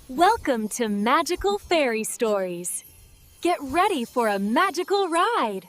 Welcome to Magical Fairy Stories. Get ready for a magical ride.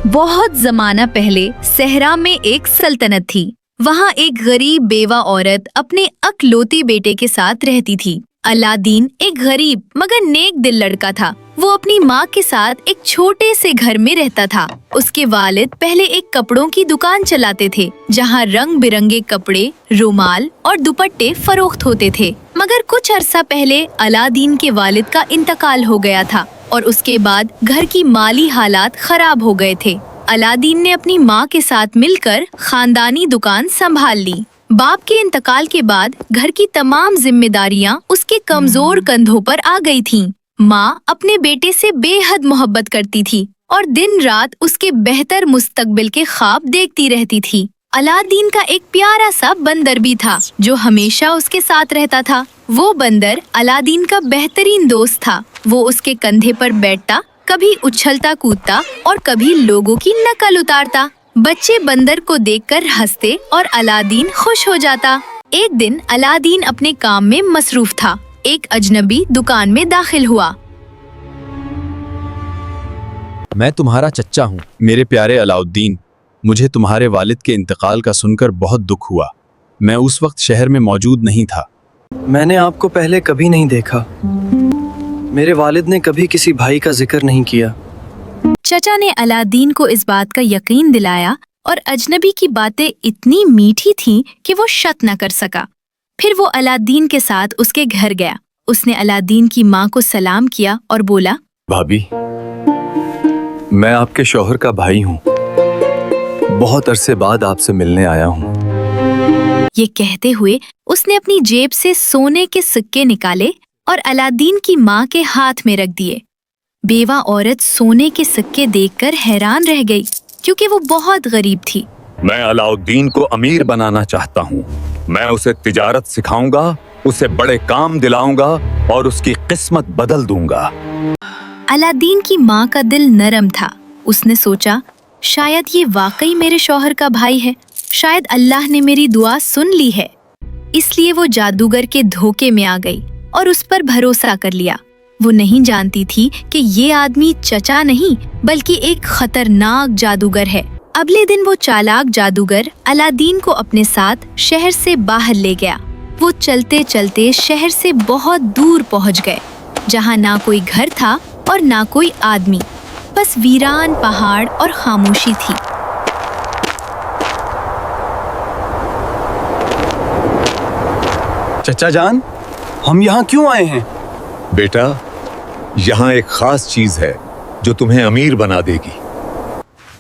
बहुत जमाना पहले सहरा में एक सल्तनत थी। वहाँ एक गरीब बेवा औरत अपने अकलौते बेटे के साथ रहती थी। अलादीन एक गरीब मगर नेक दिल लड़का था। वो अपनी माँ के साथ एक छोटे से घर में रहता था। उसके वालिद पहले एक कपड़ों की दुकान चलाते थे, जहाँ रंग बिरंगे कपड़े, रुमाल और दुपट्टे फरोख्त होते थे। मगर कुछ अरसा पहले अलादीन के वालिद का इंतकाल हो गया था और उसके बाद घर की माली हालात खराब हो गए थे। अलादीन ने अपनी माँ के साथ मिलकर खानदानी दुकान संभाल ली। बाप के इंतकाल के बाद घर की तमाम जिम्मेदारियां उसके कमजोर कंधों पर आ गई थीं। माँ अपने बेटे से बेहद मोहब्बत करती थी और दिन रात उसके बेहतर मुस्तकबिल के ख्वाब देखती रहती थी। अलादीन का एक प्यारा सा बंदर भी था जो हमेशा उसके साथ रहता था। वो बंदर अलादीन का बेहतरीन दोस्त था। वो उसके कंधे पर बैठता, कभी उछलता कूदता और कभी लोगों की नकल उतारता। बच्चे बंदर को देखकर हंसते और अलादीन खुश हो जाता। एक दिन अलादीन अपने काम में मसरूफ था। एक अजनबी दुकान में दाखिल हुआ। मैं तुम्हारा चच्चा हूँ। मेरे प्यारे अलाउद्दीन, मुझे तुम्हारे वालिद के इंतकाल का सुनकर बहुत दुख हुआ। मैं उस वक्त शहर में मौजूद नहीं था। मैंने आपको पहले कभी नहीं देखा। मेरे वालिद ने कभी किसी भाई का जिक्र नहीं किया। चचा ने अलादीन को इस बात का यकीन दिलाया और अजनबी की बातें इतनी मीठी थीं कि वो शक न कर सका। फिर वो अलादीन के साथ उसके घर गया। उसने अलादीन की माँ को सलाम किया और बोला, भाभी, मैं आपके शौहर का भाई हूँ। बहुत अरसे बाद आपसे मिलने आया हूँ। ये कहते हुए उसने अपनी जेब से सोने के सिक्के निकाले और अलादीन की माँ के हाथ में रख दिए। बेवा औरत सोने के सिक्के देखकर हैरान रह गई, क्योंकि वो बहुत गरीब थी। मैं अलाउद्दीन को अमीर बनाना चाहता हूँ। मैं उसे तिजारत सिखाऊंगा, उसे बड़े काम दिलाऊंगा और उसकी किस्मत बदल दूंगा। अलादीन की माँ का दिल नरम था। उसने सोचा, शायद ये वाकई मेरे शौहर का भाई है। शायद अल्लाह ने मेरी दुआ सुन ली है। इसलिए वो जादूगर के धोखे में आ गई और उस पर भरोसा कर लिया। वो नहीं जानती थी कि ये आदमी चचा नहीं बल्कि एक खतरनाक जादूगर है। अगले दिन वो चालाक जादूगर अलादीन को अपने साथ शहर से बाहर ले गया। वो चलते चलते शहर से बहुत दूर पहुंच गए, जहां ना कोई घर था और ना कोई आदमी, बस वीरान पहाड़ और खामोशी थी। चचा जान, हम यहाँ क्यों आए हैं? बेटा, यहाँ एक खास चीज है जो तुम्हें अमीर बना देगी।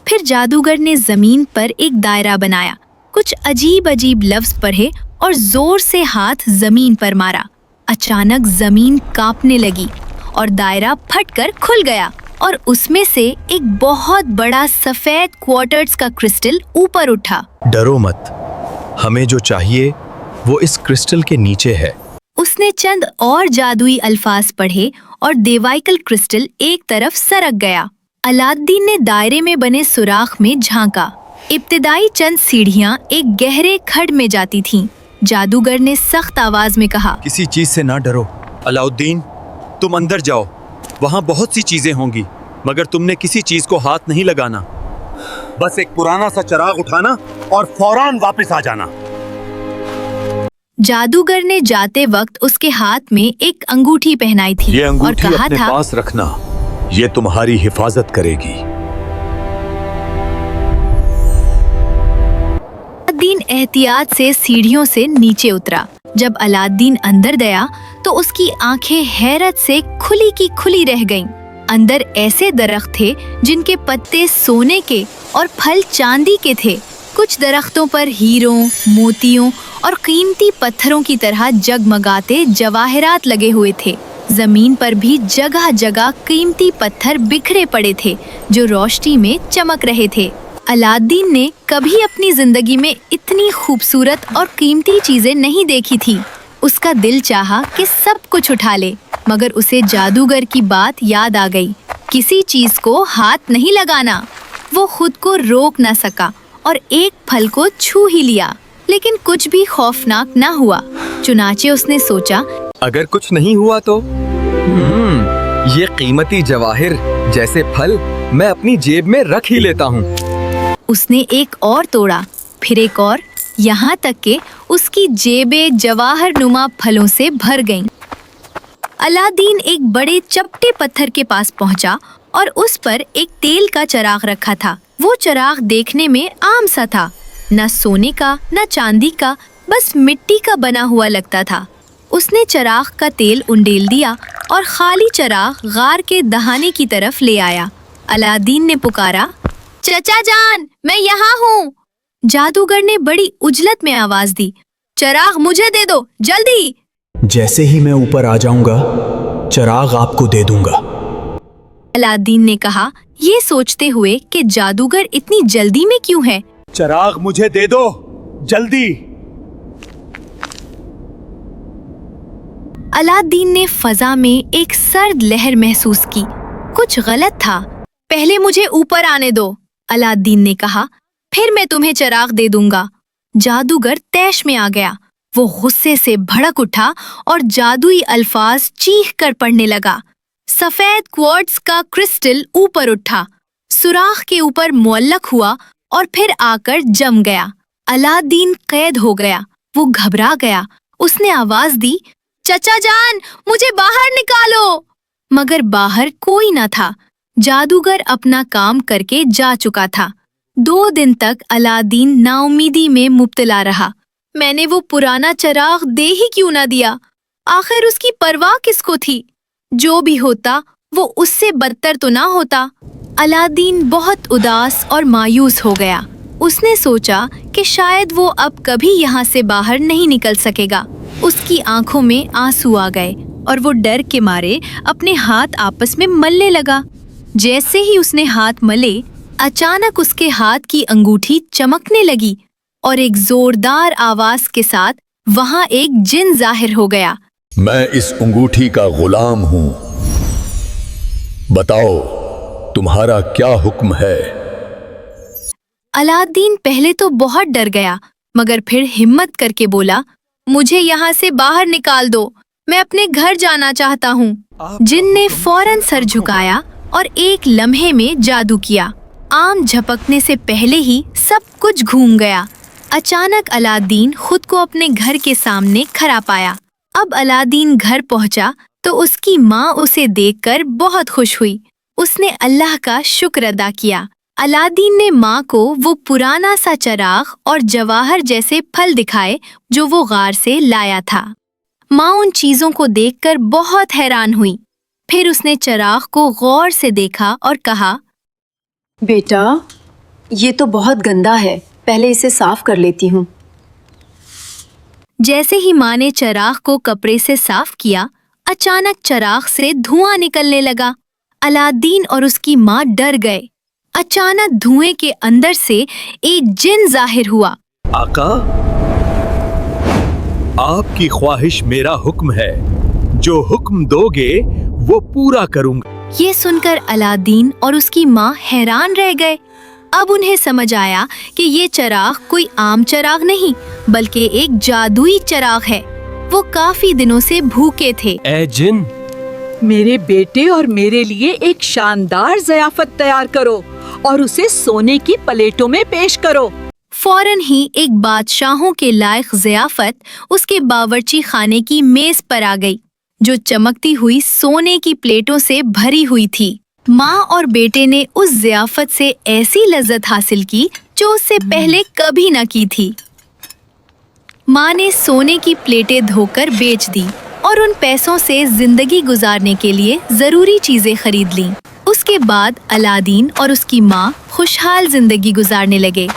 फिर जादूगर ने जमीन पर एक दायरा बनाया, कुछ अजीब अजीब लफ्ज पढ़े और जोर से हाथ जमीन पर मारा। अचानक जमीन कांपने लगी और दायरा फटकर खुल गया और उसमें से एक बहुत बड़ा सफेद क्वार्टर्स का क्रिस्टल ऊपर उठा। डरो मत, हमें जो चाहिए वो इस क्रिस्टल के नीचे है। उसने चंद और जादुई अल्फाज पढ़े और देवाइकल क्रिस्टल एक तरफ सरक गया। अलादीन ने दायरे में बने सुराख में झांका। इब्तिदाई चंद सीढ़ियां एक गहरे खड्ड में जाती थीं। जादूगर ने सख्त आवाज में कहा, किसी चीज से ना डरो। अलाउद्दीन, तुम अंदर जाओ। वहाँ बहुत सी चीजें होंगी, मगर तुमने किसी चीज को हाथ नहीं लगाना। बस एक पुराना सा चिराग उठाना और फौरन वापस आ जाना। जादूगर ने जाते वक्त उसके हाथ में एक अंगूठी पहनाई थी ये और अंगूठी कहा अपने था, पास रखना, ये तुम्हारी हिफाजत करेगी। अलादीन एहतियात से सीढ़ियों से नीचे उतरा। जब अलादीन अंदर गया तो उसकी आंखें हैरत से खुली की खुली रह गईं। अंदर ऐसे दरख्त थे जिनके पत्ते सोने के और फल चांदी के थे। कुछ दरख्तों पर हीरों, मोतियों और कीमती पत्थरों की तरह जगमगाते जवाहरात लगे हुए थे। जमीन पर भी जगह जगह कीमती पत्थर बिखरे पड़े थे जो रोशनी में चमक रहे थे। अलादीन ने कभी अपनी जिंदगी में इतनी खूबसूरत और कीमती चीजें नहीं देखी थी। उसका दिल चाहा कि सब कुछ उठा ले, मगर उसे जादूगर की बात याद आ गई, किसी चीज को हाथ नहीं लगाना। वो खुद को रोक न सका और एक फल को छू ही लिया, लेकिन कुछ भी खौफनाक न हुआ। चुनाचे उसने सोचा, अगर कुछ नहीं हुआ तो ये कीमती जवाहिर जैसे फल मैं अपनी जेब में रख ही लेता हूँ। उसने एक और तोड़ा, फिर एक और, यहाँ तक कि उसकी जेबें जवाहर नुमा फलों से भर गईं। अलादीन एक बड़े चपटे पत्थर के पास पहुंचा और उस पर एक तेल का चिराग रखा था। वो चिराग देखने में आम सा था, न सोने का न चांदी का, बस मिट्टी का बना हुआ लगता था। उसने चिराग का तेल उंडेल दिया और खाली चिराग गार के दहाने की तरफ ले आया। अलादीन ने पुकारा, चचा जान, मैं यहाँ हूँ। जादूगर ने बड़ी उजलत में आवाज दी, चिराग मुझे दे दो, जल्दी। जैसे ही मैं ऊपर आ जाऊंगा चिराग आपको दे दूंगा। अलादीन ने कहा, ये सोचते हुए कि जादूगर इतनी जल्दी में क्यों है। चिराग मुझे दे दो, जल्दी। अलादीन ने फजा में एक सर्द लहर महसूस की। कुछ गलत था। पहले मुझे ऊपर आने दो, अलादीन ने कहा, फिर मैं तुम्हें चिराग दे दूंगा। जादूगर तैश में आ गया। वो गुस्से से भड़क उठा और जादुई अल्फाज चीख कर पढ़ने लगा। सफेद क्वार्ट्ज का क्रिस्टल ऊपर उठा, सुराख के ऊपर मुअल्लक हुआ और फिर आकर जम गया। अलादीन कैद हो गया। वो घबरा गया। उसने आवाज दी, चचा जान, मुझे बाहर निकालो। मगर बाहर कोई न था। जादूगर अपना काम करके जा चुका था। 2 दिन तक अलादीन नाउमीदी में मुब्तला रहा। मैंने वो पुराना चिराग दे ही क्यों ना दिया? आखिर उसकी परवाह किसको थी? जो भी होता वो उससे बदतर तो ना होता। अलादीन बहुत उदास और मायूस हो गया। उसने सोचा कि शायद वो अब कभी यहाँ से बाहर नहीं निकल सकेगा। उसकी आंखों में आंसू आ गए और वो डर के मारे अपने हाथ आपस में मलने लगा। जैसे ही उसने हाथ मले, अचानक उसके हाथ की अंगूठी चमकने लगी और एक जोरदार आवाज के साथ वहाँ एक जिन जाहिर हो गया। मैं इस अंगूठी का गुलाम हूँ, बताओ तुम्हारा क्या हुक्म है? अलादीन पहले तो बहुत डर गया, मगर फिर हिम्मत करके बोला, मुझे यहाँ से बाहर निकाल दो, मैं अपने घर जाना चाहता हूँ। जिन ने फौरन सर झुकाया और एक लम्हे में जादू किया। आम झपकने से पहले ही सब कुछ घूम गया। अचानक अलादीन खुद को अपने घर के सामने खड़ा पाया। अब अलादीन घर पहुंचा तो उसकी माँ उसे देखकर बहुत खुश हुई। उसने अल्लाह का शुक्र अदा किया। अलादीन ने माँ को वो पुराना सा चिराग और जवाहर जैसे फल दिखाए जो वो गार से लाया था। माँ उन चीजों को देखकर बहुत हैरान हुई। फिर उसने चिराग को गौर से देखा और कहा, बेटा, ये तो बहुत गंदा है, पहले इसे साफ कर लेती हूँ। जैसे ही माँ ने चिराग को कपड़े से साफ किया, अचानक चिराग से धुआं निकलने लगा। अलादीन और उसकी माँ डर गए। अचानक धुएं के अंदर से एक जिन जाहिर हुआ। आका, आपकी ख्वाहिश मेरा हुक्म है, जो हुक्म दोगे वो पूरा करूंगा। ये सुनकर अलादीन और उसकी माँ हैरान रह गए। अब उन्हें समझ आया कि ये चिराग कोई आम चिराग नहीं, बल्कि एक जादुई चिराग है। वो काफी दिनों से भूखे थे। ए जिन, मेरे बेटे और मेरे लिए एक शानदार ज़ियाफत तैयार करो और उसे सोने की प्लेटों में पेश करो। फौरन ही एक बादशाहों के लायक ज़ियाफत उसके बावर्ची खाने की मेज पर आ गई, जो चमकती हुई सोने की प्लेटों से भरी हुई थी। माँ और बेटे ने उस ज़ियाफत से ऐसी लज्जत हासिल की जो उससे पहले कभी न की थी। माँ ने सोने की प्लेटें धोकर बेच दी और उन पैसों से जिंदगी गुजारने के लिए जरूरी चीजें खरीद लीं। उसके बाद अलादीन और उसकी माँ खुशहाल जिंदगी गुजारने लगे।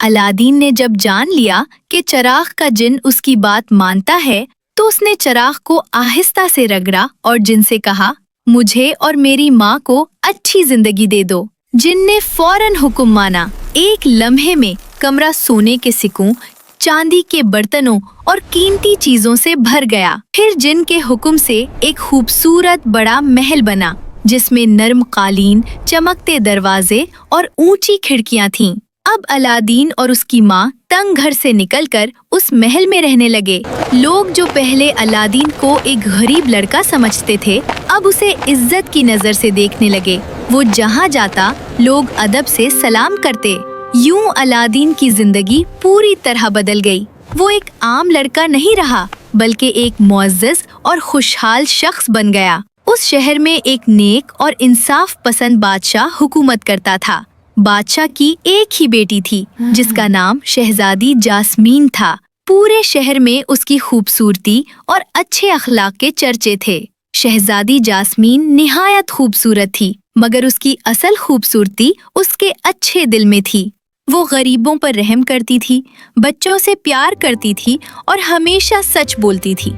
अलादीन ने जब जान लिया कि चिराग का जिन उसकी बात मानता है, तो उसने चिराग को आहिस्ता से रगड़ा और जिन से कहा, मुझे और मेरी माँ को अच्छी जिंदगी दे दो। जिन ने फौरन हुक्म माना। एक लम्हे में कमरा सोने के सिक्कों, चांदी के बर्तनों और कीमती चीजों से भर गया। फिर जिन के हुक्म से एक खूबसूरत बड़ा महल बना। जिसमें नर्म कालीन, चमकते दरवाजे और ऊंची खिड़कियां थीं। अब अलादीन और उसकी माँ तंग घर से निकलकर उस महल में रहने लगे। लोग जो पहले अलादीन को एक गरीब लड़का समझते थे, अब उसे इज्जत की नजर से देखने लगे। वो जहाँ जाता लोग अदब से सलाम करते। यूं अलादीन की जिंदगी पूरी तरह बदल गई। वो एक आम लड़का नहीं रहा, बल्कि एक मुअज़्ज़ज़ और खुशहाल शख्स बन गया। उस शहर में एक नेक और इंसाफ पसंद बादशाह हुकूमत करता था। बादशाह की एक ही बेटी थी, जिसका नाम शहजादी जास्मीन था। पूरे शहर में उसकी खूबसूरती और अच्छे अखलाक के चर्चे थे। शहजादी जास्मीन निहायत खूबसूरत थी, मगर उसकी असल खूबसूरती उसके अच्छे दिल में थी। वो गरीबों पर रहम करती थी, बच्चों से प्यार करती थी और हमेशा सच बोलती थी।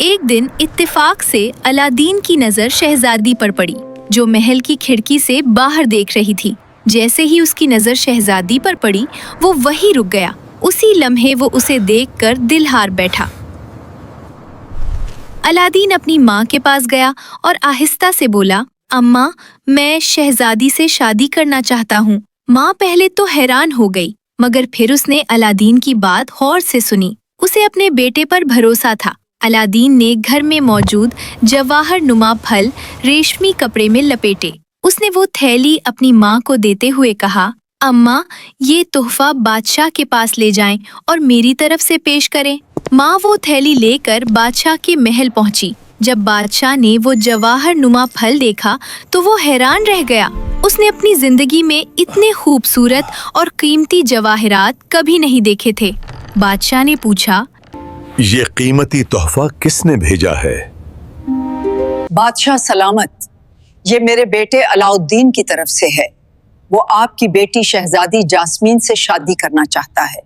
एक दिन इत्तेफाक से अलादीन की नजर शहजादी पर पड़ी, जो महल की खिड़की से बाहर देख रही थी। जैसे ही उसकी नजर शहजादी पर पड़ी, वो वहीं रुक गया। उसी लम्हे वो उसे देखकर दिल हार बैठा। अलादीन अपनी माँ के पास गया और आहिस्ता से बोला, अम्मा, मैं शहजादी से शादी करना चाहता हूँ। माँ पहले तो हैरान हो गई, मगर फिर उसने अलादीन की बात गौर से सुनी। उसे अपने बेटे पर भरोसा था। अलादीन ने घर में मौजूद जवाहर नुमा फल रेशमी कपड़े में लपेटे। उसने वो थैली अपनी माँ को देते हुए कहा, अम्मा, ये तोहफा बादशाह के पास ले जाएं और मेरी तरफ से पेश करें। माँ वो थैली लेकर बादशाह के महल पहुंची। जब बादशाह ने वो जवाहर नुमा फल देखा तो वो हैरान रह गया। उसने अपनी जिंदगी में इतने खूबसूरत और कीमती जवाहरात कभी नहीं देखे थे। बादशाह ने पूछा, ये कीमती तोहफा किसने भेजा है? बादशाह सलामत, ये मेरे बेटे अलाउद्दीन की तरफ से है। वो आपकी बेटी शहजादी जास्मीन से शादी करना चाहता है।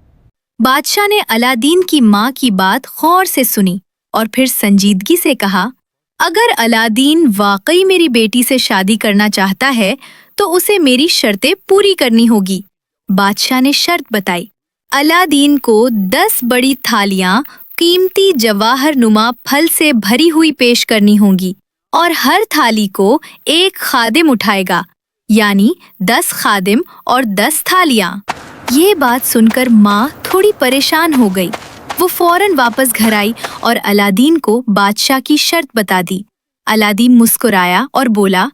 बादशाह ने अलादीन की माँ की बात गौर से सुनी और फिर संजीदगी से कहा, अगर अलादीन वाकई मेरी बेटी से शादी करना चाहता है तो उसे मेरी शर्तें पूरी करनी होगी। बादशाह ने शर्त बताई। अलादीन को 10 बड़ी थालियां कीमती जवाहर नुमा फल से भरी हुई पेश करनी होंगी और हर थाली को एक खादिम उठाएगा, यानी 10 खादिम और 10 थालियां। ये बात सुनकर माँ थोड़ी परेशान हो गई। वो फौरन वापस घर आई और अलादीन को बादशाह की शर्त बता दी। अलादीन मुस्कुराया और बोला,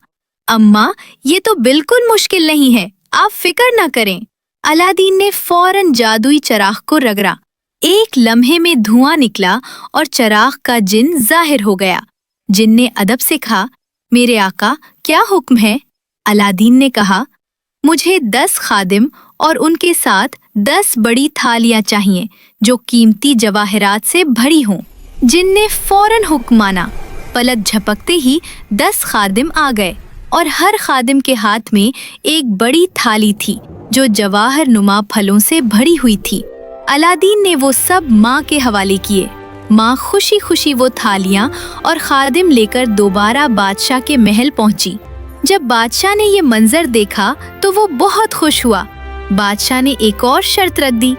अम्मा, ये तो बिल्कुल मुश्किल नहीं है, आप फिक्र न करें। अलादीन ने फौरन जादुई चराग को रगड़ा। एक लम्हे में धुआं निकला और चराग का जिन जाहिर हो गया। जिन ने अदब से कहा, मेरे आका, क्या हुक्म है? अलादीन ने कहा, मुझे 10 खादिम और उनके साथ 10 बड़ी थालियां चाहिए जो कीमती जवाहरात से भरी हों। जिन ने फौरन हुक्म माना। पलक झपकते ही 10 खादिम आ गए और हर खादिम के हाथ में एक बड़ी थाली थी जो जवाहर नुमा फलों से भरी हुई थी। अलादीन ने वो सब माँ के हवाले किए। माँ खुशी खुशी वो थालियां और खादिम लेकर दोबारा बादशाह के महल पहुंची। जब बादशाह ने ये मंजर देखा तो वो बहुत खुश हुआ। बादशाह ने एक और शर्त रख दी।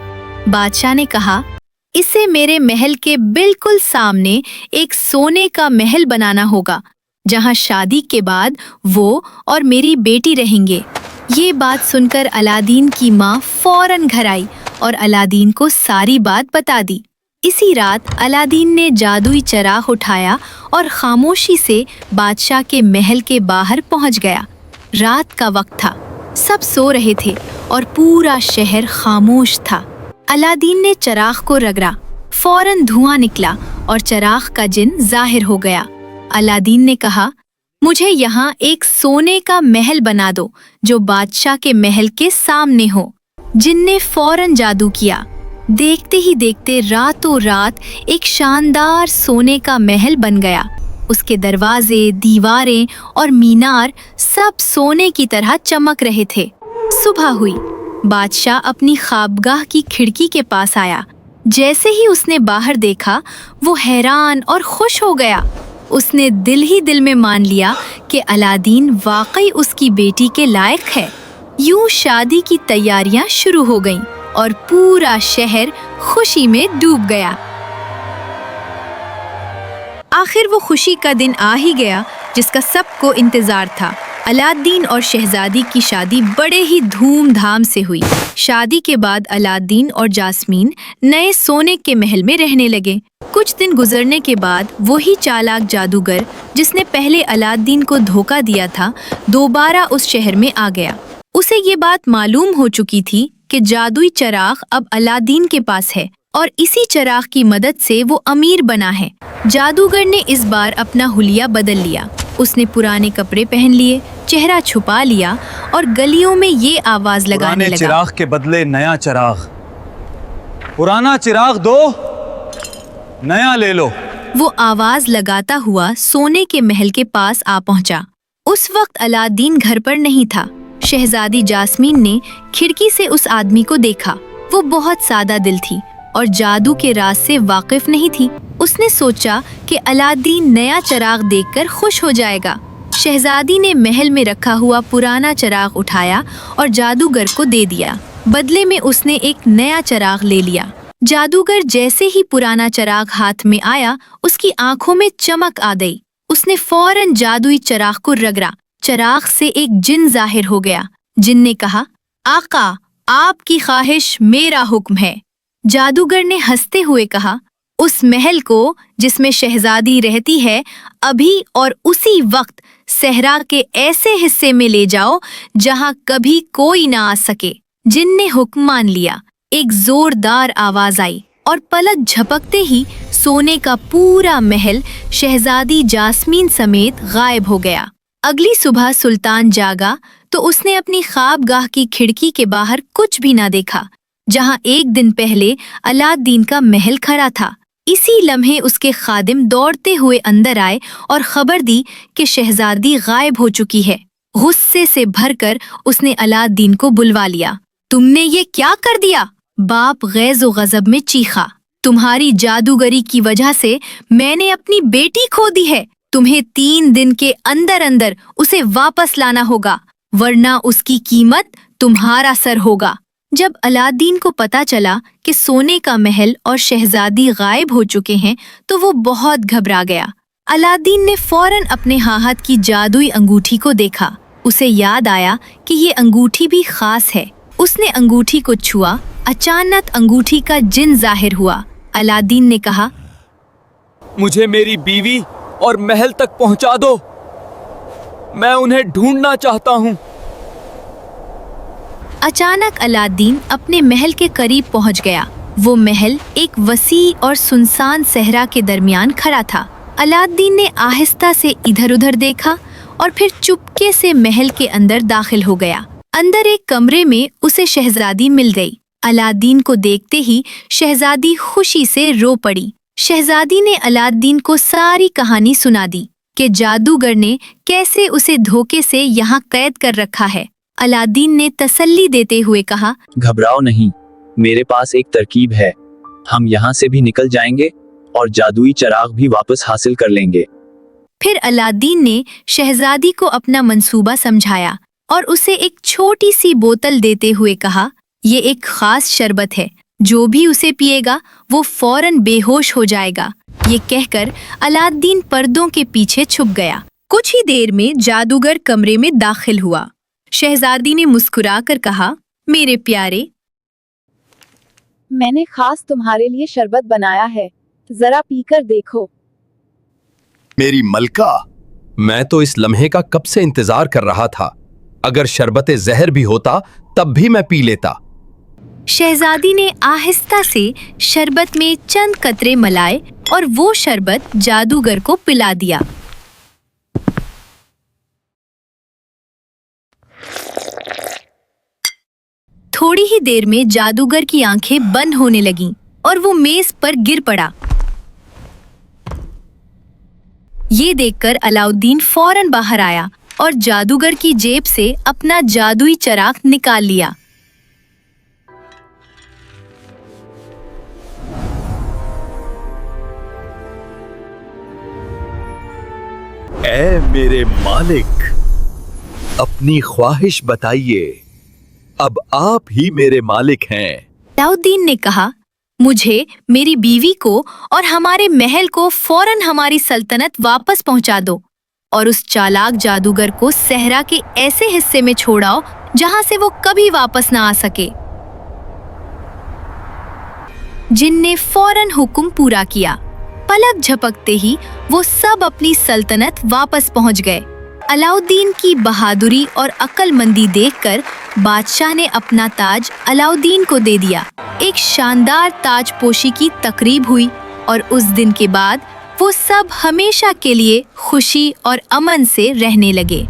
बादशाह ने कहा, इसे मेरे महल के बिल्कुल सामने एक सोने का महल बनाना होगा, जहां शादी के बाद वो और मेरी बेटी रहेंगे। ये बात सुनकर अलादीन की माँ फौरन घर आई और अलादीन को सारी बात बता दी। इसी रात अलादीन ने जादुई चराग उठाया और खामोशी से बादशाह के महल के बाहर पहुंच गया। रात का वक्त था, सब सो रहे थे और पूरा शहर खामोश था। अलादीन ने चराग को रगड़ा। फौरन धुआं निकला और चराग का जिन जाहिर हो गया। अलादीन ने कहा, मुझे यहाँ एक सोने का महल बना दो जो बादशाह के महल के सामने हो। जिन ने फौरन जादू किया। देखते ही देखते रातों रात एक शानदार सोने का महल बन गया। उसके दरवाजे, दीवारें और मीनार सब सोने की तरह चमक रहे थे। सुबह हुई। बादशाह अपनी ख्वाबगाह की खिड़की के पास आया। जैसे ही उसने बाहर देखा, वो हैरान और खुश हो गया। उसने दिल ही दिल में मान लिया कि अलादीन वाकई उसकी बेटी के लायक है। यूं शादी की तैयारियां शुरू हो गईं और पूरा शहर खुशी में डूब गया। आखिर वो खुशी का दिन आ ही गया जिसका सबको इंतजार था। अलाउद्दीन और शहजादी की शादी बड़े ही धूमधाम से हुई। शादी के बाद अलाउद्दीन और जास्मीन नए सोने के महल में रहने लगे। कुछ दिन गुजरने के बाद वही चालाक जादूगर जिसने पहले अलाउद्दीन को धोखा दिया था दोबारा उस शहर में आ गया। उसे ये बात मालूम हो चुकी थी कि जादुई चिराग अब अलाउद्दीन के पास है और इसी चिराग की मदद से वो अमीर बना है। जादूगर ने इस बार अपना हुलिया बदल लिया। उसने पुराने कपड़े पहन लिए, चेहरा छुपा लिया और गलियों में ये आवाज लगाने लगा, चिराग के बदले नया चिराग, पुराना चिराग दो, नया ले लो। वो आवाज लगाता हुआ सोने के महल के पास आ पहुंचा। उस वक्त अलाउद्दीन घर पर नहीं था। शहजादी जास्मीन ने खिड़की से उस आदमी को देखा। वो बहुत सादा दिल थी और जादू के राज से वाकिफ नहीं थी। उसने सोचा कि अलाउद्दीन नया चिराग देखकर खुश हो जाएगा। शहजादी ने महल में रखा हुआ पुराना चिराग उठाया और जादूगर को दे दिया। बदले में उसने एक नया चिराग ले लिया। जादूगर जैसे ही पुराना चिराग हाथ में आया, उसकी आंखों में चमक आ गई। उसने फौरन जादुई चिराग को रगड़ा। चिराग से एक जिन जाहिर हो गया। जिन ने कहा, आका, आपकी ख्वाहिश मेरा हुक्म है। जादूगर ने हंसते हुए कहा, उस महल को जिसमें शहजादी रहती है अभी और उसी वक्त सहरा के ऐसे हिस्से में ले जाओ जहां कभी कोई ना आ सके। जिन ने हुक्म मान लिया। एक जोरदार आवाज आई और पलक झपकते ही सोने का पूरा महल शहजादी जास्मीन समेत गायब हो गया। अगली सुबह सुल्तान जागा तो उसने अपनी ख्वाबगाह की खिड़की के बाहर कुछ भी ना देखा, जहां एक दिन पहले अलाउद्दीन का महल खड़ा था। इसी लम्हे उसके खादिम दौड़ते हुए अंदर आए और खबर दी कि शहजादी गायब हो चुकी है। गुस्से से भरकर उसने अलाउद्दीन को बुलवा लिया। तुमने ये क्या कर दिया? बाप गैज़ो गजब में चीखा। तुम्हारी जादूगरी की वजह से मैंने अपनी बेटी खो दी है। तुम्हें 3 दिन के अंदर अंदर उसे वापस लाना होगा, वरना उसकी कीमत तुम्हारा सर होगा। जब अलाउद्दीन को पता चला कि सोने का महल और शहजादी गायब हो चुके हैं तो वो बहुत घबरा गया। अलाउद्दीन ने फौरन अपने हाथ की जादुई अंगूठी को देखा। उसे याद आया कि ये अंगूठी भी खास है। उसने अंगूठी को छुआ। अचानक अंगूठी का जिन जाहिर हुआ। अलाउद्दीन ने कहा, मुझे मेरी बीवी और महल तक पहुंचा दो, मैं उन्हें ढूंढना चाहता हूँ। अचानक अलाउद्दीन अपने महल के करीब पहुंच गया। वो महल एक वसी और सुनसान सहरा के दरमियान खड़ा था। अलाउद्दीन ने आहिस्ता से इधर उधर देखा और फिर चुपके से महल के अंदर दाखिल हो गया। अंदर एक कमरे में उसे शहजादी मिल गई। अलाउद्दीन को देखते ही शहजादी खुशी से रो पड़ी। शहजादी ने अलाउद्दीन को सारी कहानी सुना दी कि जादूगर ने कैसे उसे धोखे से यहाँ कैद कर रखा है। अलाउद्दीन ने तसल्ली देते हुए कहा, घबराओ नहीं, मेरे पास एक तरकीब है। हम यहाँ से भी निकल जाएंगे और जादुई चिराग भी वापस हासिल कर लेंगे। फिर अलाउद्दीन ने शहजादी को अपना मंसूबा समझाया और उसे एक छोटी सी बोतल देते हुए कहा, ये एक खास शरबत है, जो भी उसे पिएगा वो फौरन बेहोश हो जाएगा। ये कहकर अलाउद्दीन पर्दों के पीछे छुप गया। कुछ ही देर में जादूगर कमरे में दाखिल हुआ। शहजादी ने मुस्कुराकर कहा, मेरे प्यारे, मैंने खास तुम्हारे लिए शरबत बनाया है, जरा पीकर देखो। मेरी मलका, मैं तो इस लम्हे का कब से इंतजार कर रहा था। अगर शरबते जहर भी होता तब भी मैं पी लेता। शहजादी ने आहिस्ता से शरबत में चंद कतरे मिलाए और वो शरबत जादूगर को पिला दिया। थोड़ी ही देर में जादूगर की आंखें बंद होने लगीं और वो मेज पर गिर पड़ा। ये देखकर अलाउद्दीन फौरन बाहर आया और जादूगर की जेब से अपना जादुई चिराग निकाल लिया। ऐ मेरे मालिक, अपनी ख्वाहिश बताइए, अब आप ही मेरे मालिक हैं। अलाउद्दीन ने कहा, मुझे, मेरी बीवी को और हमारे महल को फौरन हमारी सल्तनत वापस पहुंचा दो और उस चालाक जादूगर को सहरा के ऐसे हिस्से में छोड़ाओ जहां से वो कभी वापस ना आ सके। जिन ने फौरन हुक्म पूरा किया। पलक झपकते ही वो सब अपनी सल्तनत वापस पहुंच गए। अलाउद्दीन की बहादुरी और अक्लमंदी देखकर बादशाह ने अपना ताज अलाउद्दीन को दे दिया। एक शानदार ताजपोशी की तकरीब हुई और उस दिन के बाद वो सब हमेशा के लिए खुशी और अमन से रहने लगे।